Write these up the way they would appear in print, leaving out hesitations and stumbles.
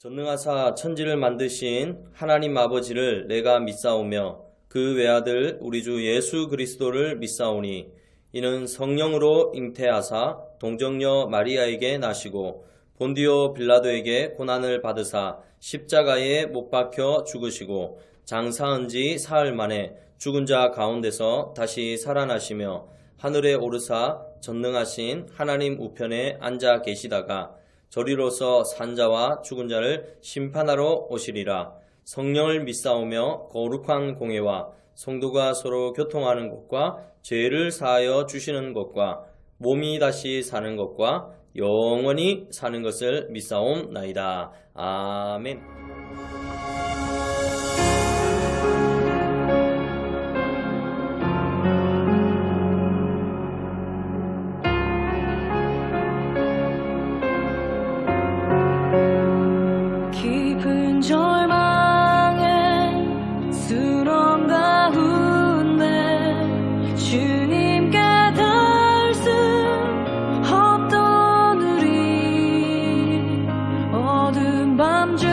전능하사 천지를 만드신 하나님 아버지를 내가 믿사오며 그 외아들 우리 주 예수 그리스도를 믿사오니 이는 성령으로 잉태하사 동정녀 마리아에게 나시고 본디오 빌라도에게 고난을 받으사 십자가에 못 박혀 죽으시고 장사한 지 사흘 만에 죽은 자 가운데서 다시 살아나시며 하늘에 오르사 전능하신 하나님 우편에 앉아 계시다가 저리로서 산자와 죽은 자를 심판하러 오시리라. 성령을 믿사오며 거룩한 공회와 성도가 서로 교통하는 것과 죄를 사하여 주시는 것과 몸이 다시 사는 것과 영원히 사는 것을 믿사옵나이다. 아멘. 깊은 절망의 수렁 가운데 주님께 닿을 수 없던 우리 어두운 밤 중에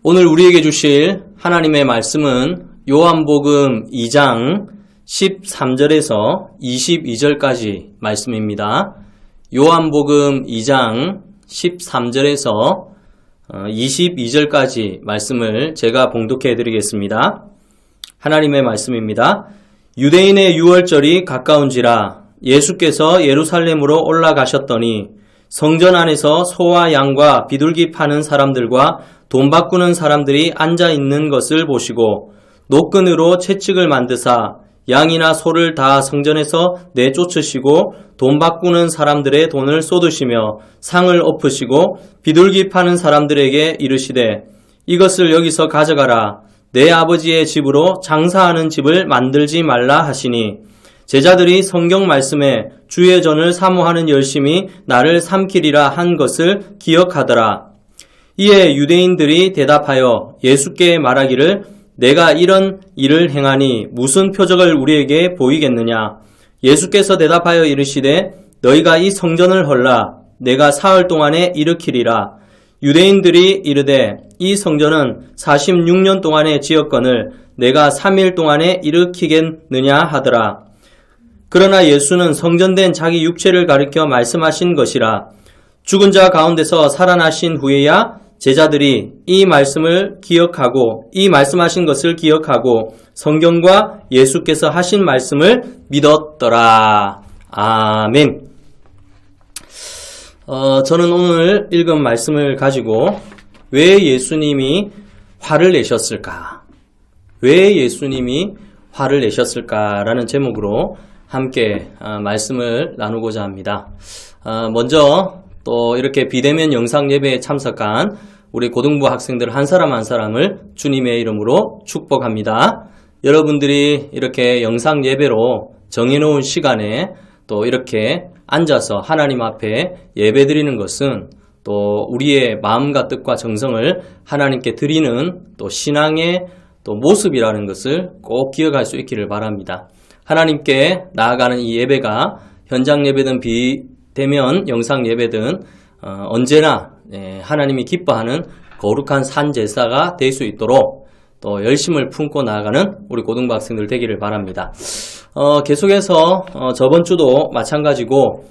오늘 우리에게 주실 하나님의 말씀은 요한복음 2장 13절에서 22절까지 말씀입니다. 요한복음 2장 13절에서 22절까지 말씀을 제가 봉독해 드리겠습니다. 하나님의 말씀입니다. 유대인의 유월절이 가까운지라 예수께서 예루살렘으로 올라가셨더니 성전 안에서 소와 양과 비둘기 파는 사람들과 돈 바꾸는 사람들이 앉아 있는 것을 보시고 노끈으로 채찍을 만드사 양이나 소를 다 성전에서 내쫓으시고 돈 바꾸는 사람들의 돈을 쏟으시며 상을 엎으시고 비둘기 파는 사람들에게 이르시되 이것을 여기서 가져가라. 내 아버지의 집으로 장사하는 집을 만들지 말라 하시니 제자들이 성경 말씀에 주의 전을 사모하는 열심히 나를 삼키리라 한 것을 기억하더라. 이에 유대인들이 대답하여 예수께 말하기를 내가 이런 일을 행하니 무슨 표적을 우리에게 보이겠느냐. 예수께서 대답하여 이르시되 너희가 이 성전을 헐라. 내가 사흘 동안에 일으키리라. 유대인들이 이르되 이 성전은 46년 동안에 지었거늘 내가 3일 동안에 일으키겠느냐 하더라. 그러나 예수는 성전된 자기 육체를 가리켜 말씀하신 것이라. 죽은 자 가운데서 살아나신 후에야 제자들이 이 말씀하신 것을 기억하고 성경과 예수께서 하신 말씀을 믿었더라. 아멘. 저는 오늘 읽은 말씀을 가지고 왜 예수님이 화를 내셨을까? 왜 예수님이 화를 내셨을까라는 제목으로 함께 말씀을 나누고자 합니다. 먼저 또 이렇게 비대면 영상 예배에 참석한 우리 고등부 학생들 한 사람 한 사람을 주님의 이름으로 축복합니다. 여러분들이 이렇게 영상 예배로 정해놓은 시간에 또 이렇게 앉아서 하나님 앞에 예배드리는 것은 또 우리의 마음과 뜻과 정성을 하나님께 드리는 또 신앙의 또 모습이라는 것을 꼭 기억할 수 있기를 바랍니다. 하나님께 나아가는 이 예배가 현장 예배든 비대면 영상 예배든 언제나 하나님이 기뻐하는 거룩한 산 제사가 될 수 있도록 또 열심을 품고 나아가는 우리 고등부 학생들 되기를 바랍니다. 계속해서 저번 주도 마찬가지고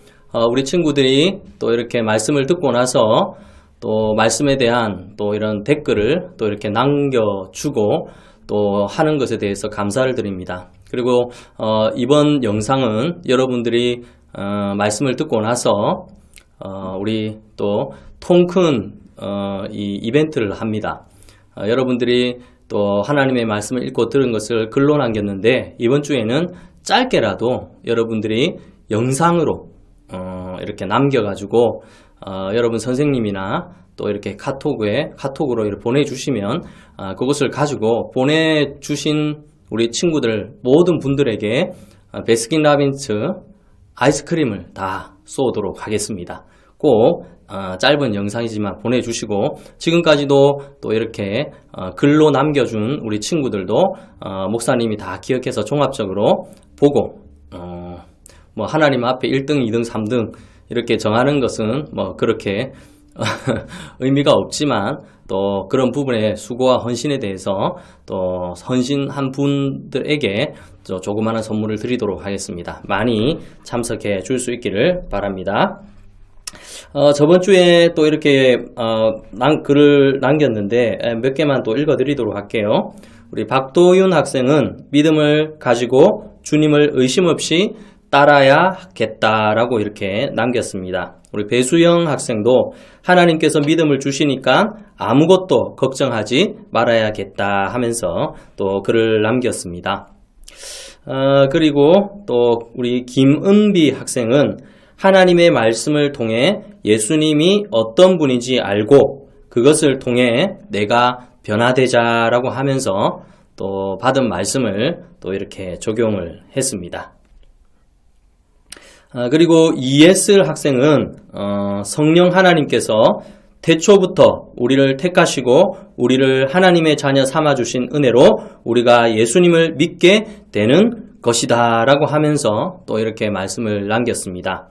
우리 친구들이 또 이렇게 말씀을 듣고 나서 또 말씀에 대한 또 이런 댓글을 또 이렇게 남겨주고 또 하는 것에 대해서 감사를 드립니다. 그리고 이번 영상은 여러분들이 말씀을 듣고 나서 우리 또 통 큰 이 이벤트를 합니다. 여러분들이 또 하나님의 말씀을 읽고 들은 것을 글로 남겼는데 이번 주에는 짧게라도 여러분들이 영상으로 이렇게 남겨가지고 여러분 선생님이나 또 이렇게 카톡으로 이렇게 보내주시면 그것을 가지고 보내주신 우리 친구들 모든 분들에게 베스킨라빈스 아이스크림을 다 쏘도록 하겠습니다. 꼭 짧은 영상이지만 보내주시고 지금까지도 또 이렇게 글로 남겨준 우리 친구들도 목사님이 다 기억해서 종합적으로 보고 뭐 하나님 앞에 1등, 2등, 3등 이렇게 정하는 것은 뭐 그렇게 의미가 없지만 또 그런 부분의 수고와 헌신에 대해서 또 헌신한 분들에게 조그마한 선물을 드리도록 하겠습니다. 많이 참석해 줄 수 있기를 바랍니다. 저번 주에 또 이렇게 글을 남겼는데 몇 개만 또 읽어 드리도록 할게요. 우리 박도윤 학생은 믿음을 가지고 주님을 의심 없이 따라야겠다라고 이렇게 남겼습니다. 우리 배수영 학생도 하나님께서 믿음을 주시니까 아무것도 걱정하지 말아야겠다 하면서 또 글을 남겼습니다. 그리고 또 우리 김은비 학생은 하나님의 말씀을 통해 예수님이 어떤 분인지 알고 그것을 통해 내가 변화되자라고 하면서 또 받은 말씀을 또 이렇게 적용을 했습니다. 그리고 ES 학생은 성령 하나님께서 태초부터 우리를 택하시고 우리를 하나님의 자녀 삼아주신 은혜로 우리가 예수님을 믿게 되는 것이다 라고 하면서 또 이렇게 말씀을 남겼습니다.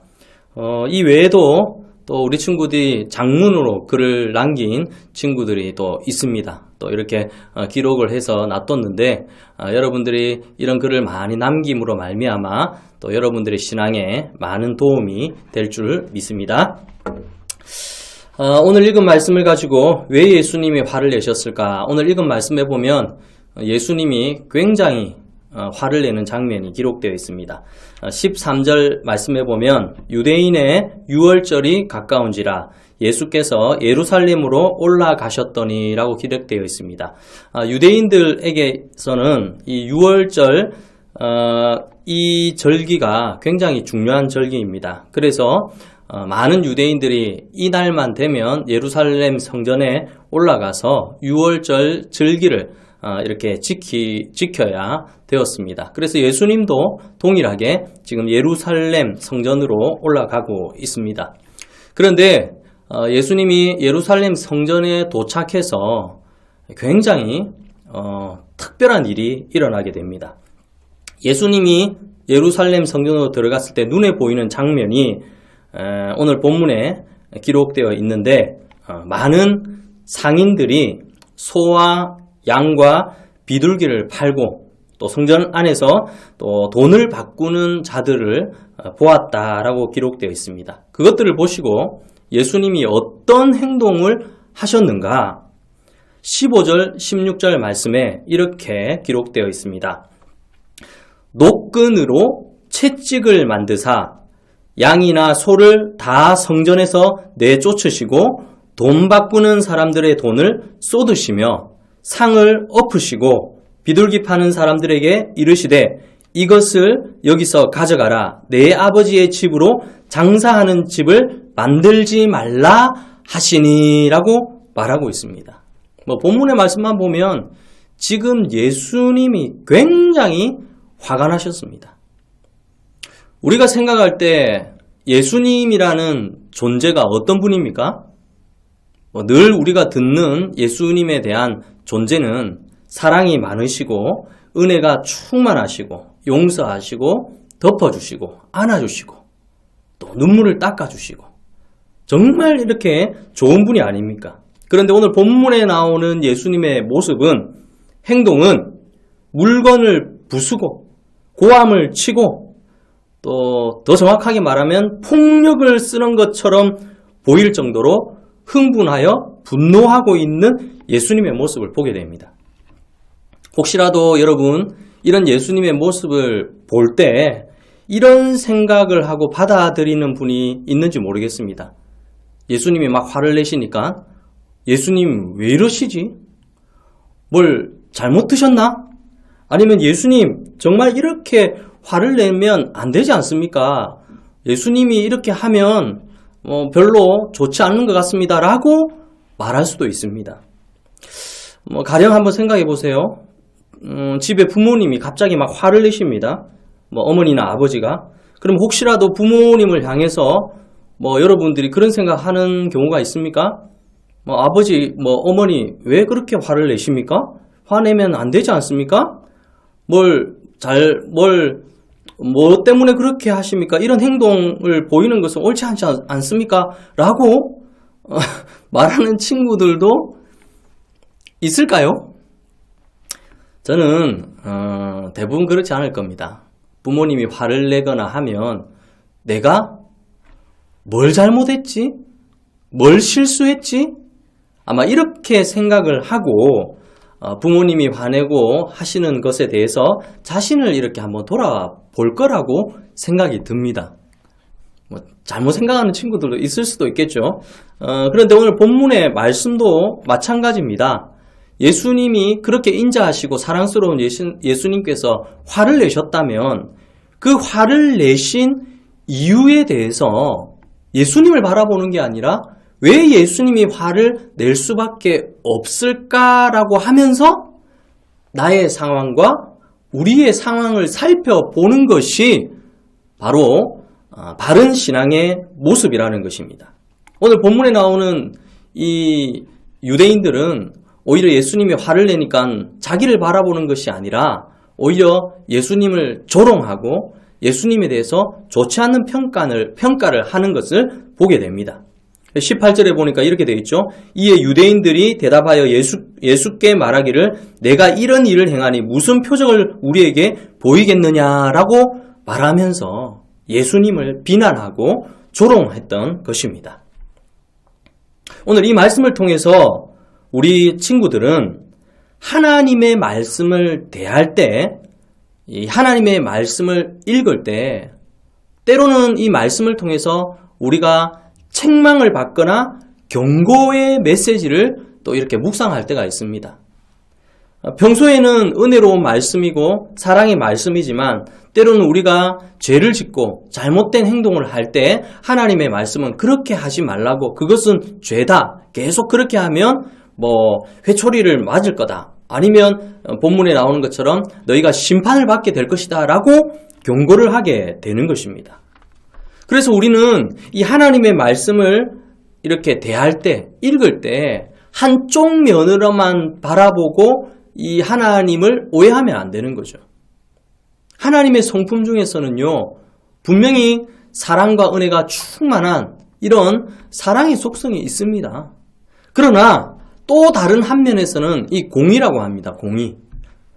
이 외에도 또 우리 친구들이 장문으로 글을 남긴 친구들이 또 있습니다. 또 이렇게 기록을 해서 놔뒀는데 여러분들이 이런 글을 많이 남김으로 말미암아 또 여러분들의 신앙에 많은 도움이 될 줄 믿습니다. 오늘 읽은 말씀을 가지고 왜 예수님이 화를 내셨을까? 오늘 읽은 말씀에 보면 예수님이 굉장히 화를 내는 장면이 기록되어 있습니다. 13절 말씀에 보면 유대인의 유월절이 가까운지라 예수께서 예루살렘으로 올라가셨더니 라고 기록되어 있습니다. 유대인들에게서는 이 유월절 이 절기가 굉장히 중요한 절기입니다. 그래서 많은 유대인들이 이 날만 되면 예루살렘 성전에 올라가서 유월절 절기를 이렇게 지켜야 되었습니다. 그래서 예수님도 동일하게 지금 예루살렘 성전으로 올라가고 있습니다. 그런데 예수님이 예루살렘 성전에 도착해서 굉장히 특별한 일이 일어나게 됩니다. 예수님이 예루살렘 성전으로 들어갔을 때 눈에 보이는 장면이 오늘 본문에 기록되어 있는데 많은 상인들이 소와 양과 비둘기를 팔고 또 성전 안에서 또 돈을 바꾸는 자들을 보았다라고 기록되어 있습니다. 그것들을 보시고 예수님이 어떤 행동을 하셨는가? 15절, 16절 말씀에 이렇게 기록되어 있습니다. 노끈으로 채찍을 만드사 양이나 소를 다 성전에서 내쫓으시고 돈 바꾸는 사람들의 돈을 쏟으시며 상을 엎으시고 비둘기 파는 사람들에게 이르시되 이것을 여기서 가져가라. 내 아버지의 집으로 장사하는 집을 만들지 말라 하시니라고 말하고 있습니다. 본문의 말씀만 보면 지금 예수님이 굉장히 화가 나셨습니다. 우리가 생각할 때 예수님이라는 존재가 어떤 분입니까? 늘 우리가 듣는 예수님에 대한 존재는 사랑이 많으시고 은혜가 충만하시고 용서하시고 덮어주시고 안아주시고 또 눈물을 닦아주시고 정말 이렇게 좋은 분이 아닙니까? 그런데 오늘 본문에 나오는 예수님의 모습은 행동은 물건을 부수고 고함을 치고 또 더 정확하게 말하면 폭력을 쓰는 것처럼 보일 정도로 흥분하여 분노하고 있는 예수님의 모습을 보게 됩니다. 혹시라도 여러분 이런 예수님의 모습을 볼 때 이런 생각을 하고 받아들이는 분이 있는지 모르겠습니다. 예수님이 막 화를 내시니까 예수님 왜 이러시지? 뭘 잘못 드셨나? 아니면 예수님 정말 이렇게 화를 내면 안 되지 않습니까? 예수님이 이렇게 하면 별로 좋지 않은 것 같습니다 라고 말할 수도 있습니다. 가령 한번 생각해 보세요. 집에 부모님이 갑자기 막 화를 내십니다. 어머니나 아버지가. 그럼 혹시라도 부모님을 향해서 여러분들이 그런 생각하는 경우가 있습니까? 아버지, 어머니 왜 그렇게 화를 내십니까? 화내면 안 되지 않습니까? 뭐 때문에 그렇게 하십니까? 이런 행동을 보이는 것은 옳지 않지 않습니까? 라고 말하는 친구들도 있을까요? 저는 대부분 그렇지 않을 겁니다. 부모님이 화를 내거나 하면 내가 뭘 잘못했지? 뭘 실수했지? 아마 이렇게 생각을 하고 부모님이 화내고 하시는 것에 대해서 자신을 이렇게 한번 돌아볼 거라고 생각이 듭니다. 잘못 생각하는 친구들도 있을 수도 있겠죠. 그런데 오늘 본문의 말씀도 마찬가지입니다. 예수님이 그렇게 인자하시고 사랑스러운 예수님께서 화를 내셨다면 그 화를 내신 이유에 대해서 예수님을 바라보는 게 아니라 왜 예수님이 화를 낼 수밖에 없을까라고 하면서 나의 상황과 우리의 상황을 살펴보는 것이 바로 바른 신앙의 모습이라는 것입니다. 오늘 본문에 나오는 이 유대인들은 오히려 예수님이 화를 내니까 자기를 바라보는 것이 아니라 오히려 예수님을 조롱하고 예수님에 대해서 좋지 않은 평가를 하는 것을 보게 됩니다. 18절에 보니까 이렇게 되어 있죠. 이에 유대인들이 대답하여 예수께 말하기를 내가 이런 일을 행하니 무슨 표적을 우리에게 보이겠느냐라고 말하면서 예수님을 비난하고 조롱했던 것입니다. 오늘 이 말씀을 통해서 우리 친구들은 하나님의 말씀을 대할 때, 이 하나님의 말씀을 읽을 때 때로는 이 말씀을 통해서 우리가 책망을 받거나 경고의 메시지를 또 이렇게 묵상할 때가 있습니다. 평소에는 은혜로운 말씀이고 사랑의 말씀이지만 때로는 우리가 죄를 짓고 잘못된 행동을 할 때 하나님의 말씀은 그렇게 하지 말라고, 그것은 죄다, 계속 그렇게 하면 회초리를 맞을 거다, 아니면 본문에 나오는 것처럼 너희가 심판을 받게 될 것이다 라고 경고를 하게 되는 것입니다. 그래서 우리는 이 하나님의 말씀을 이렇게 대할 때, 읽을 때 한쪽 면으로만 바라보고 이 하나님을 오해하면 안 되는 거죠. 하나님의 성품 중에서는요, 분명히 사랑과 은혜가 충만한 이런 사랑의 속성이 있습니다. 그러나 또 다른 한면에서는 이 공의라고 합니다. 공의.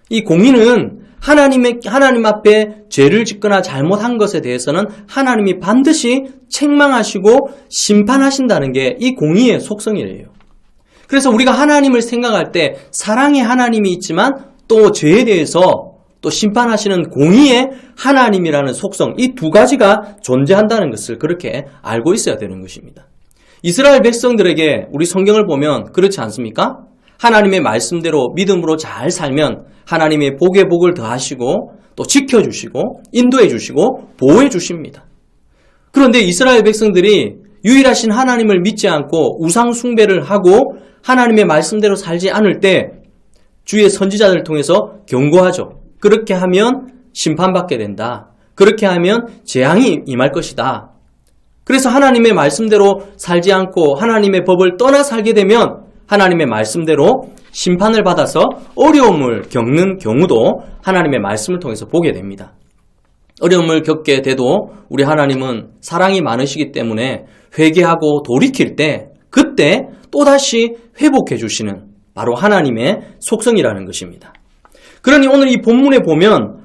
이 공의는 하나님 앞에 죄를 짓거나 잘못한 것에 대해서는 하나님이 반드시 책망하시고 심판하신다는 게 이 공의의 속성이래요. 그래서 우리가 하나님을 생각할 때 사랑의 하나님이 있지만 또 죄에 대해서 또 심판하시는 공의의 하나님이라는 속성, 이 두 가지가 존재한다는 것을 그렇게 알고 있어야 되는 것입니다. 이스라엘 백성들에게 우리 성경을 보면 그렇지 않습니까? 하나님의 말씀대로 믿음으로 잘 살면 하나님의 복에 복을 더하시고 또 지켜주시고 인도해 주시고 보호해 주십니다. 그런데 이스라엘 백성들이 유일하신 하나님을 믿지 않고 우상 숭배를 하고 하나님의 말씀대로 살지 않을 때 주의 선지자들을 통해서 경고하죠. 그렇게 하면 심판받게 된다. 그렇게 하면 재앙이 임할 것이다. 그래서 하나님의 말씀대로 살지 않고 하나님의 법을 떠나 살게 되면 하나님의 말씀대로 심판을 받아서 어려움을 겪는 경우도 하나님의 말씀을 통해서 보게 됩니다. 어려움을 겪게 돼도 우리 하나님은 사랑이 많으시기 때문에 회개하고 돌이킬 때 그때 또다시 회복해 주시는 바로 하나님의 속성이라는 것입니다. 그러니 오늘 이 본문에 보면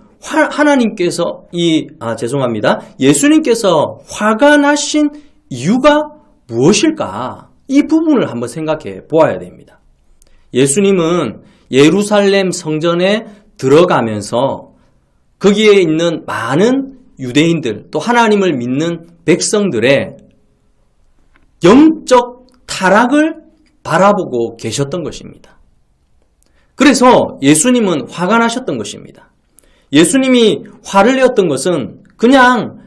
예수님께서 화가 나신 이유가 무엇일까? 이 부분을 한번 생각해 보아야 됩니다. 예수님은 예루살렘 성전에 들어가면서 거기에 있는 많은 유대인들, 또 하나님을 믿는 백성들의 영적 타락을 바라보고 계셨던 것입니다. 그래서 예수님은 화가 나셨던 것입니다. 예수님이 화를 내었던 것은 그냥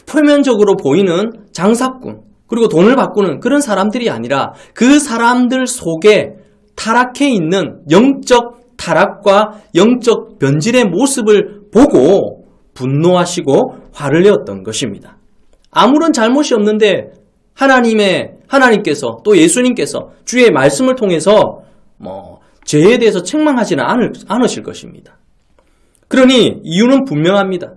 표면적으로 보이는 장사꾼, 그리고 돈을 바꾸는 그런 사람들이 아니라 그 사람들 속에 타락해 있는 영적 타락과 영적 변질의 모습을 보고 분노하시고 화를 내었던 것입니다. 아무런 잘못이 없는데 하나님께서 또 예수님께서 주의 말씀을 통해서 죄에 대해서 책망하지는 않으실 것입니다. 그러니 이유는 분명합니다.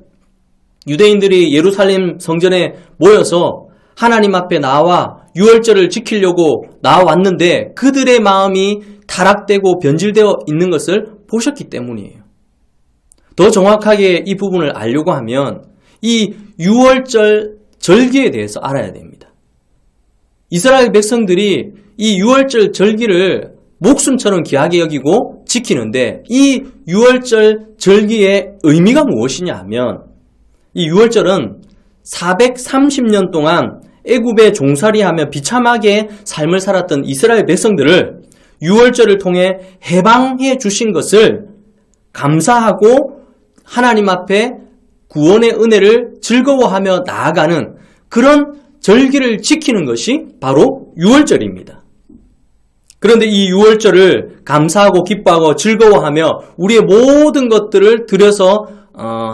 유대인들이 예루살렘 성전에 모여서 하나님 앞에 나와 유월절을 지키려고 나왔는데 그들의 마음이 타락되고 변질되어 있는 것을 보셨기 때문이에요. 더 정확하게 이 부분을 알려고 하면 이 유월절 절기에 대해서 알아야 됩니다. 이스라엘 백성들이 이 유월절 절기를 목숨처럼 귀하게 여기고 지키는데 이 유월절 절기의 의미가 무엇이냐 하면 이 유월절은 430년 동안 애굽에 종살이하며 비참하게 삶을 살았던 이스라엘 백성들을 유월절을 통해 해방해 주신 것을 감사하고 하나님 앞에 구원의 은혜를 즐거워하며 나아가는 그런 절기를 지키는 것이 바로 유월절입니다. 그런데 이 유월절을 감사하고 기뻐하고 즐거워하며 우리의 모든 것들을 들여서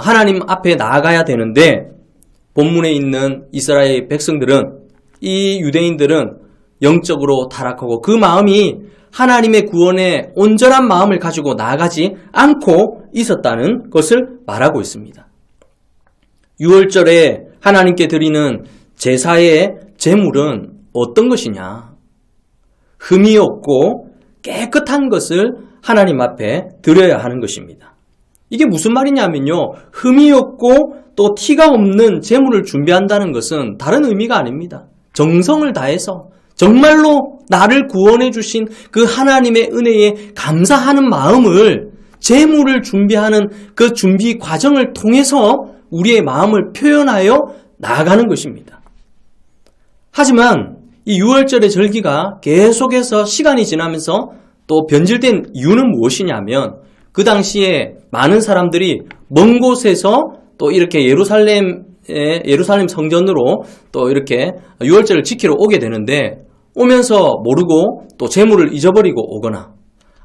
하나님 앞에 나아가야 되는데 본문에 있는 이스라엘 백성들은, 이 유대인들은 영적으로 타락하고 그 마음이 하나님의 구원에 온전한 마음을 가지고 나아가지 않고 있었다는 것을 말하고 있습니다. 유월절에 하나님께 드리는 제사의 제물은 어떤 것이냐? 흠이 없고 깨끗한 것을 하나님 앞에 드려야 하는 것입니다. 이게 무슨 말이냐면요, 흠이 없고 또 티가 없는 제물을 준비한다는 것은 다른 의미가 아닙니다. 정성을 다해서 정말로 나를 구원해 주신 그 하나님의 은혜에 감사하는 마음을, 제물을 준비하는 그 준비 과정을 통해서 우리의 마음을 표현하여 나아가는 것입니다. 하지만 이 유월절의 절기가 계속해서 시간이 지나면서 또 변질된 이유는 무엇이냐면, 그 당시에 많은 사람들이 먼 곳에서 또 이렇게 예루살렘 성전으로 또 이렇게 유월절을 지키러 오게 되는데, 오면서 모르고 또 제물을 잊어버리고 오거나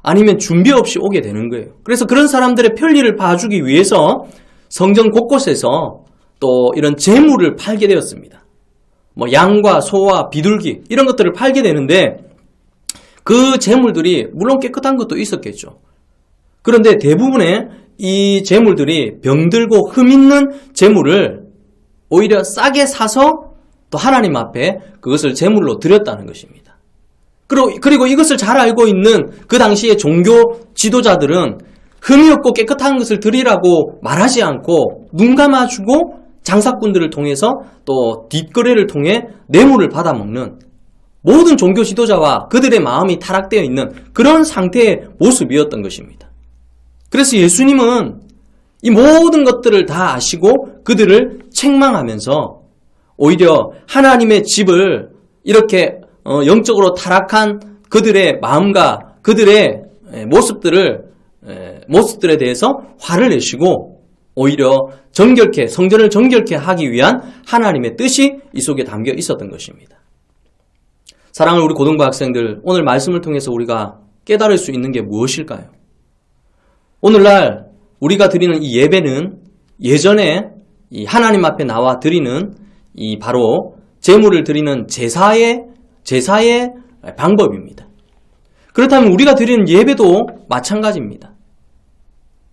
아니면 준비 없이 오게 되는 거예요. 그래서 그런 사람들의 편리를 봐주기 위해서 성전 곳곳에서 또 이런 제물을 팔게 되었습니다. 뭐 양과 소와 비둘기 이런 것들을 팔게 되는데, 그 제물들이 물론 깨끗한 것도 있었겠죠. 그런데 대부분의 이 제물들이 병들고 흠 있는 제물을 오히려 싸게 사서 또 하나님 앞에 그것을 제물로 드렸다는 것입니다. 그리고 이것을 잘 알고 있는 그 당시의 종교 지도자들은 흠이 없고 깨끗한 것을 드리라고 말하지 않고 눈 감아주고 장사꾼들을 통해서 또 뒷거래를 통해 뇌물을 받아먹는 모든 종교 지도자와 그들의 마음이 타락되어 있는 그런 상태의 모습이었던 것입니다. 그래서 예수님은 이 모든 것들을 다 아시고 그들을 책망하면서 오히려 하나님의 집을 이렇게 영적으로 타락한 그들의 마음과 그들의 모습들에 대해서 화를 내시고 오히려 성전을 정결케 하기 위한 하나님의 뜻이 이 속에 담겨 있었던 것입니다. 사랑하는 우리 고등부 학생들, 오늘 말씀을 통해서 우리가 깨달을 수 있는 게 무엇일까요? 오늘날 우리가 드리는 이 예배는 예전에 이 하나님 앞에 나와 드리는 이 바로 제물을 드리는 제사의 방법입니다. 그렇다면 우리가 드리는 예배도 마찬가지입니다.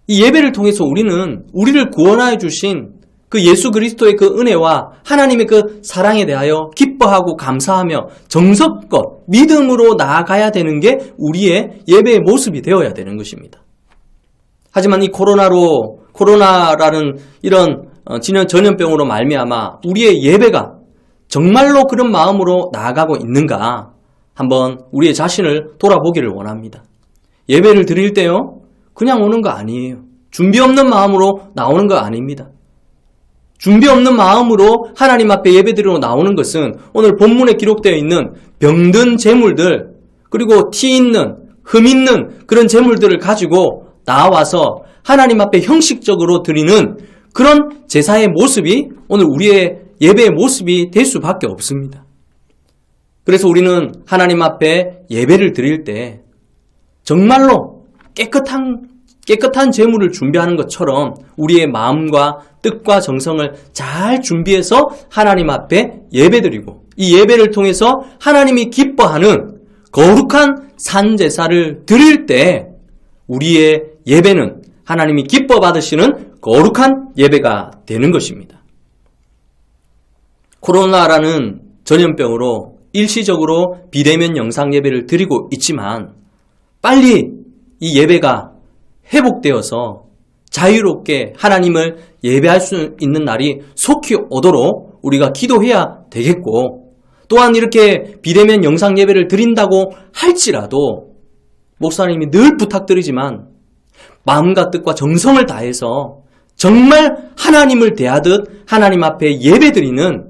이 예배를 통해서 우리는 우리를 구원하여 주신 그 예수 그리스도의 그 은혜와 하나님의 그 사랑에 대하여 기뻐하고 감사하며 정성껏 믿음으로 나아가야 되는 게 우리의 예배의 모습이 되어야 되는 것입니다. 하지만 이 코로나라는 이런 전염병으로 말미암아 우리의 예배가 정말로 그런 마음으로 나아가고 있는가 한번 우리의 자신을 돌아보기를 원합니다. 예배를 드릴 때요, 그냥 오는 거 아니에요. 준비 없는 마음으로 나오는 거 아닙니다. 준비 없는 마음으로 하나님 앞에 예배드리러 나오는 것은 오늘 본문에 기록되어 있는 병든 제물들, 그리고 티 있는, 흠 있는 그런 제물들을 가지고 나와서 하나님 앞에 형식적으로 드리는 그런 제사의 모습이 오늘 우리의 예배의 모습이 될 수밖에 없습니다. 그래서 우리는 하나님 앞에 예배를 드릴 때 정말로 깨끗한 제물을 준비하는 것처럼 우리의 마음과 뜻과 정성을 잘 준비해서 하나님 앞에 예배드리고, 이 예배를 통해서 하나님이 기뻐하는 거룩한 산제사를 드릴 때 우리의 예배는 하나님이 기뻐 받으시는 거룩한 예배가 되는 것입니다. 코로나라는 전염병으로 일시적으로 비대면 영상 예배를 드리고 있지만 빨리 이 예배가 회복되어서 자유롭게 하나님을 예배할 수 있는 날이 속히 오도록 우리가 기도해야 되겠고, 또한 이렇게 비대면 영상 예배를 드린다고 할지라도 목사님이 늘 부탁드리지만 마음과 뜻과 정성을 다해서 정말 하나님을 대하듯 하나님 앞에 예배드리는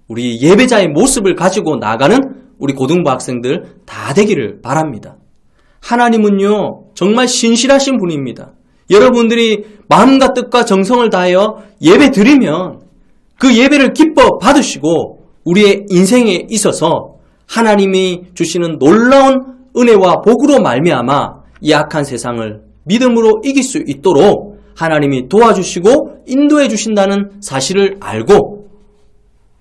우리 예배자의 모습을 가지고 나가는 우리 고등부 학생들 다 되기를 바랍니다. 하나님은요, 정말 신실하신 분입니다. 여러분들이 마음과 뜻과 정성을 다하여 예배 드리면 그 예배를 기뻐 받으시고 우리의 인생에 있어서 하나님이 주시는 놀라운 은혜와 복으로 말미암아 이 악한 세상을 믿음으로 이길 수 있도록 하나님이 도와주시고 인도해 주신다는 사실을 알고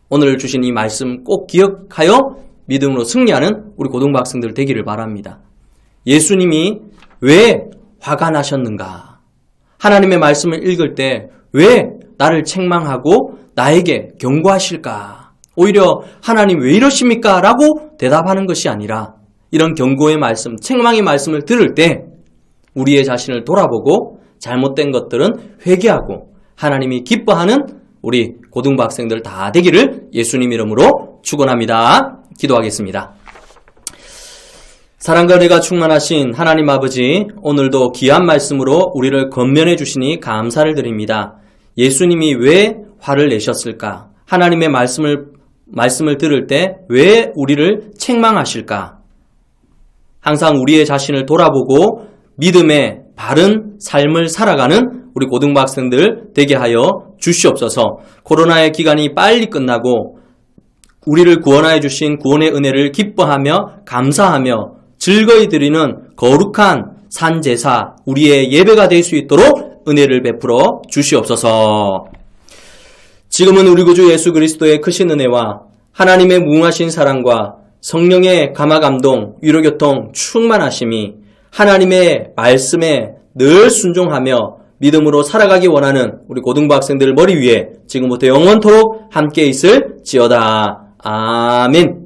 오늘 주신 이 말씀 꼭 기억하여 믿음으로 승리하는 우리 고등학생들 되기를 바랍니다. 예수님이 왜 화가 나셨는가? 하나님의 말씀을 읽을 때 왜 나를 책망하고 나에게 경고하실까? 오히려 하나님 왜 이러십니까? 라고 대답하는 것이 아니라 이런 경고의 말씀, 책망의 말씀을 들을 때 우리의 자신을 돌아보고 잘못된 것들은 회개하고 하나님이 기뻐하는 우리 고등부 학생들 다 되기를 예수님 이름으로 축원합니다. 기도하겠습니다. 사랑과 은혜가 충만하신 하나님 아버지, 오늘도 귀한 말씀으로 우리를 권면해 주시니 감사를 드립니다. 예수님이 왜 화를 내셨을까? 하나님의 말씀을 들을 때 왜 우리를 책망하실까? 항상 우리의 자신을 돌아보고 믿음의 바른 삶을 살아가는 우리 고등부 학생들 되게 하여 주시옵소서. 코로나의 기간이 빨리 끝나고 우리를 구원하여 주신 구원의 은혜를 기뻐하며 감사하며 즐거이 드리는 거룩한 산제사 우리의 예배가 될 수 있도록 은혜를 베풀어 주시옵소서. 지금은 우리 구주 예수 그리스도의 크신 은혜와 하나님의 무궁하신 사랑과 성령의 감화감동, 위로교통 충만하심이 하나님의 말씀에 늘 순종하며 믿음으로 살아가기 원하는 우리 고등부 학생들 머리 위에 지금부터 영원토록 함께 있을지어다. 아멘.